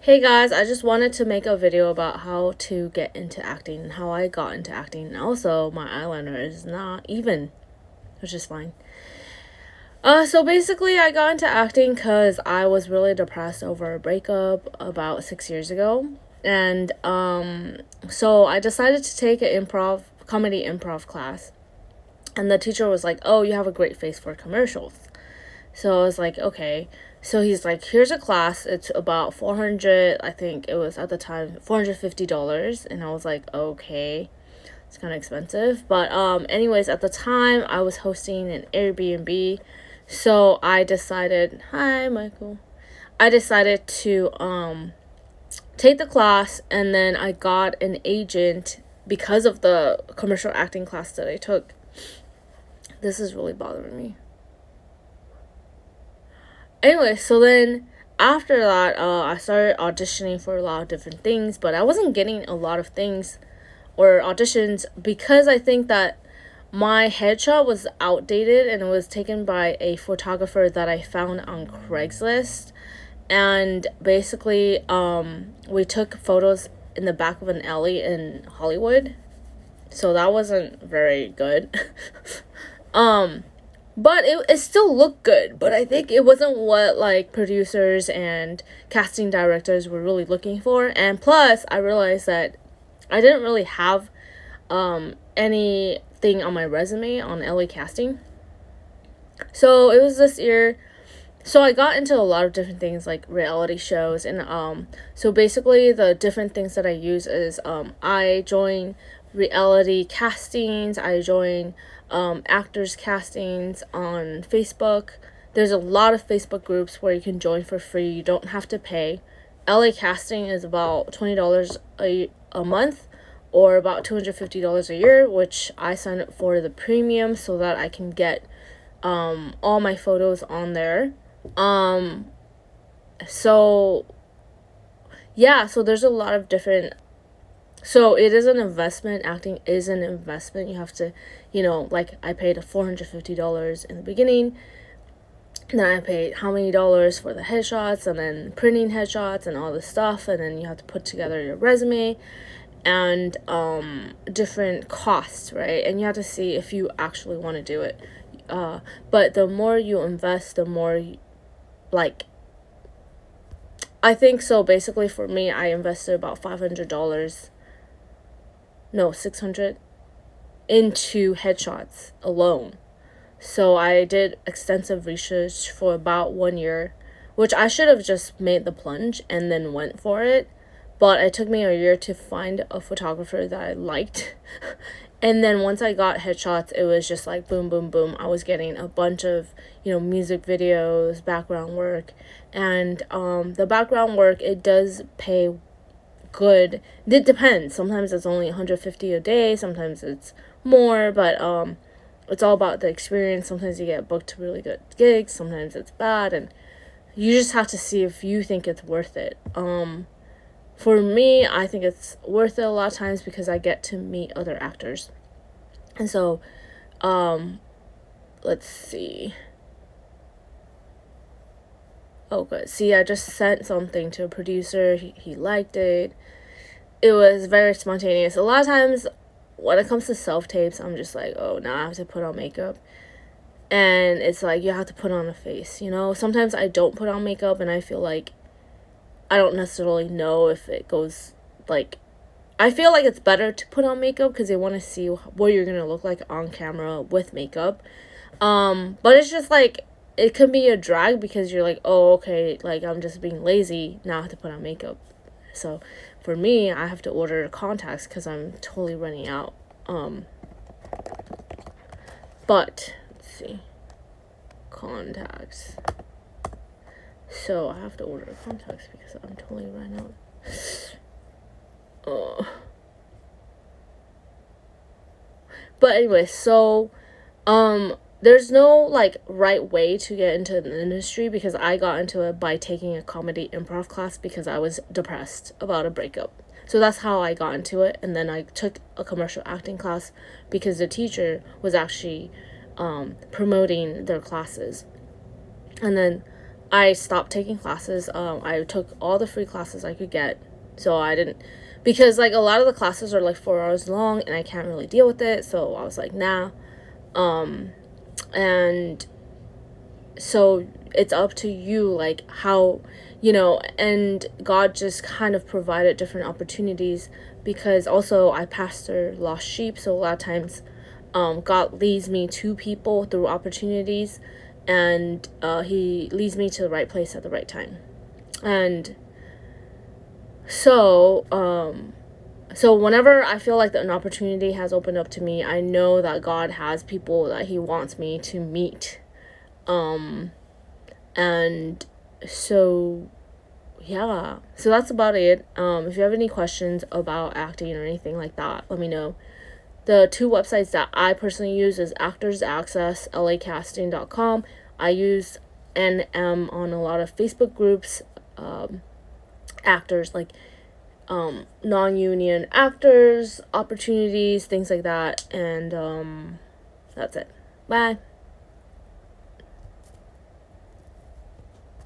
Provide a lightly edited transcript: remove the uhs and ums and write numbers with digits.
Hey guys, I just wanted to make a video about how to get into acting and how I got into acting. And also, my eyeliner is not even, which is fine. So basically, I got into acting because I was really depressed over a breakup about 6 years ago. And so I decided to take an comedy improv class. And the teacher was like, "Oh, you have a great face for commercials." So I was like, okay. So he's like, here's a class. It's about 400, I think it was at the time, $450. And I was like, okay, it's kind of expensive. But anyways, at the time, I was hosting an Airbnb. So I decided, hi, Michael. I decided to take the class, and then I got an agent because of the commercial acting class that I took. This is really bothering me. Anyway, so then after that, I started auditioning for a lot of different things, but I wasn't getting a lot of things or auditions because I think that my headshot was outdated and it was taken by a photographer that I found on Craigslist. And basically, we took photos in the back of an alley in Hollywood, so that wasn't very good. But it still looked good, but I think it wasn't what like producers and casting directors were really looking for. And plus, I realized that I didn't really have anything on my resume on LA casting. So it was this year. So I got into a lot of different things like reality shows, and so basically the different things that I use is I join reality castings, I join actors castings on Facebook. There's a lot of Facebook groups where you can join for free. You don't have to pay. LA casting is about $20 a month, or about $250 a year, which I signed up for the premium so that I can get all my photos on there. So yeah, so there's a lot of different, so it is an investment. Acting is an investment. You have to, like I paid $450 in the beginning. And then I paid how many dollars for the headshots and then printing headshots and all this stuff. And then you have to put together your resume and different costs, right? And you have to see if you actually want to do it. But the more you invest, the more I think so. Basically, for me, I invested about $500. No, 600 into headshots alone. So I did extensive research for about 1 year, which I should have just made the plunge and then went for it. But it took me a year to find a photographer that I liked. And then once I got headshots, it was just like boom, boom, boom. I was getting a bunch of, music videos, background work. And the background work, it does pay good. It depends. Sometimes it's only $150 a day. Sometimes it's more. But it's all about the experience. Sometimes you get booked to really good gigs. Sometimes it's bad. And you just have to see if you think it's worth it. For me, I think it's worth it a lot of times because I get to meet other actors. And so, let's see. Oh, good. See, I just sent something to a producer. He liked it. It was very spontaneous. A lot of times, when it comes to self-tapes, I'm just like, oh, now I have to put on makeup. And it's like, you have to put on a face, Sometimes I don't put on makeup, and I feel like I don't necessarily know if it goes, I feel like it's better to put on makeup because they want to see what you're going to look like on camera with makeup. But it's just it can be a drag because you're like, oh, okay, I'm just being lazy. Now I have to put on makeup. So for me, I have to order contacts because I'm totally running out. But let's see. Contacts. So I have to order contacts because I'm totally ran out. But anyway, so there's no right way to get into the industry because I got into it by taking a comedy improv class because I was depressed about a breakup. So that's how I got into it. And then I took a commercial acting class because the teacher was actually promoting their classes. And then I stopped taking classes. I took all the free classes I could get. So I didn't, because like a lot of the classes are like 4 hours long and I can't really deal with it. So I was like, nah. And so it's up to you, like how, and God just kind of provided different opportunities, because also I pastor lost sheep. So a lot of times, God leads me to people through opportunities, and he leads me to the right place at the right time. And so whenever I feel like an opportunity has opened up to me, I know that God has people that he wants me to meet. And so yeah, so that's about it. If you have any questions about acting or anything like that, let me know. The two websites that I personally use is Actors Access, lacasting.com. I use NM on a lot of Facebook groups, actors, like non-union actors, opportunities, things like that. And that's it. Bye.